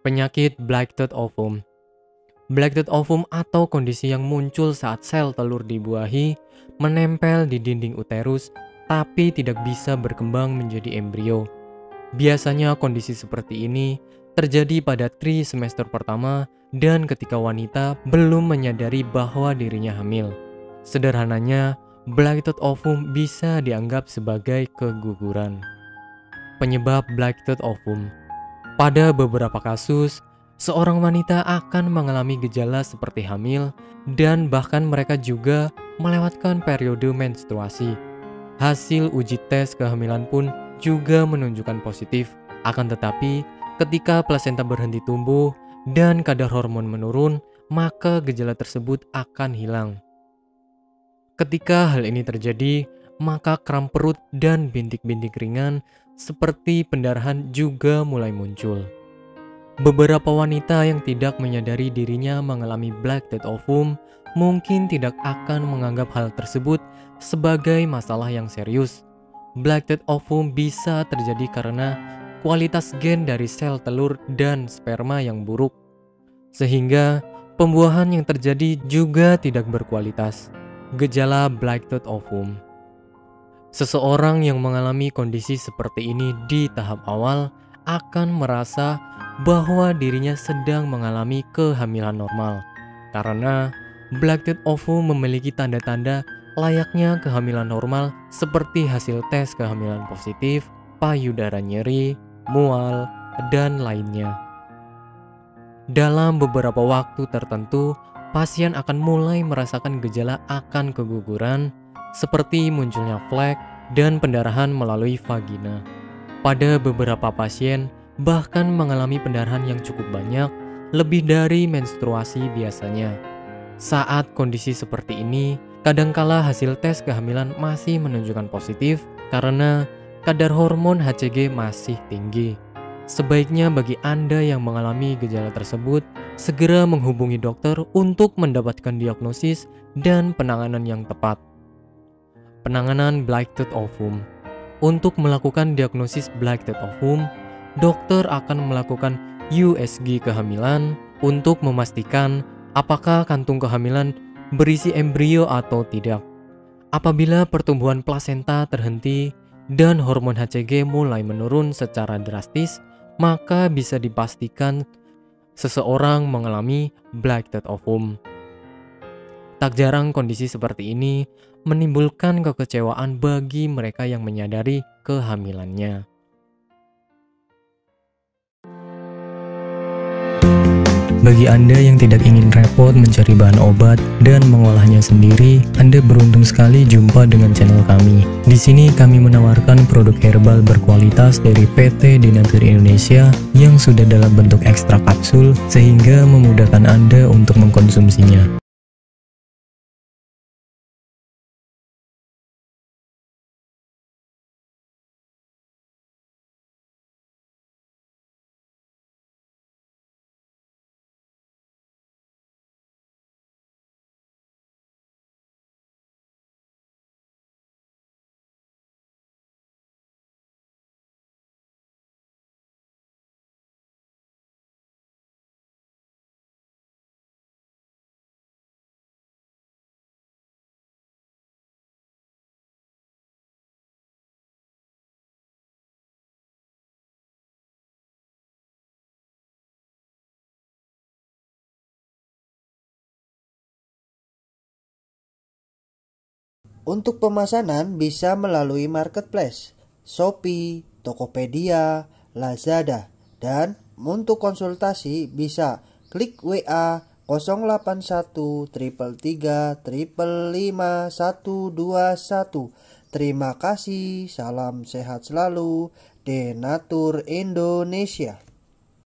Penyakit Blighted Ovum. Blighted ovum atau kondisi yang muncul saat sel telur dibuahi menempel di dinding uterus tapi tidak bisa berkembang menjadi embrio. Biasanya kondisi seperti ini terjadi pada trimester pertama dan ketika wanita belum menyadari bahwa dirinya hamil. Sederhananya, blighted ovum bisa dianggap sebagai keguguran. Penyebab blighted ovum. Pada beberapa kasus, seorang wanita akan mengalami gejala seperti hamil dan bahkan mereka juga melewatkan periode menstruasi. Hasil uji tes kehamilan pun juga menunjukkan positif. Akan tetapi, ketika plasenta berhenti tumbuh dan kadar hormon menurun, maka gejala tersebut akan hilang. Ketika hal ini terjadi, maka kram perut dan bintik-bintik ringan seperti pendarahan juga mulai muncul. Beberapa wanita yang tidak menyadari dirinya mengalami blighted ovum mungkin tidak akan menganggap hal tersebut sebagai masalah yang serius. Blighted ovum bisa terjadi karena kualitas gen dari sel telur dan sperma yang buruk, sehingga pembuahan yang terjadi juga tidak berkualitas. Gejala blighted ovum. Seseorang yang mengalami kondisi seperti ini di tahap awal akan merasa bahwa dirinya sedang mengalami kehamilan normal karena blighted ovum memiliki tanda-tanda layaknya kehamilan normal seperti hasil tes kehamilan positif, payudara nyeri, mual, dan lainnya. Dalam beberapa waktu tertentu, pasien akan mulai merasakan gejala akan keguguran seperti munculnya flek dan pendarahan melalui vagina. Pada beberapa pasien bahkan mengalami pendarahan yang cukup banyak, lebih dari menstruasi biasanya. Saat kondisi seperti ini, kadangkala hasil tes kehamilan masih menunjukkan positif karena kadar hormon HCG masih tinggi. Sebaiknya bagi Anda yang mengalami gejala tersebut, segera menghubungi dokter untuk mendapatkan diagnosis dan penanganan yang tepat. Penanganan blighted ovum. Untuk melakukan diagnosis blighted ovum, dokter akan melakukan USG kehamilan untuk memastikan apakah kantung kehamilan berisi embrio atau tidak. Apabila pertumbuhan plasenta terhenti dan hormon HCG mulai menurun secara drastis, maka bisa dipastikan seseorang mengalami blighted ovum. Tak jarang kondisi seperti ini menimbulkan kekecewaan bagi mereka yang menyadari kehamilannya. Bagi Anda yang tidak ingin repot mencari bahan obat dan mengolahnya sendiri, Anda beruntung sekali jumpa dengan channel kami. Di sini kami menawarkan produk herbal berkualitas dari PT Denatur Indonesia yang sudah dalam bentuk ekstrak kapsul sehingga memudahkan Anda untuk mengkonsumsinya. Untuk pemesanan bisa melalui marketplace, Shopee, Tokopedia, Lazada, dan untuk konsultasi bisa klik WA 081 333 555 121. Terima kasih, salam sehat selalu, Denatur Indonesia.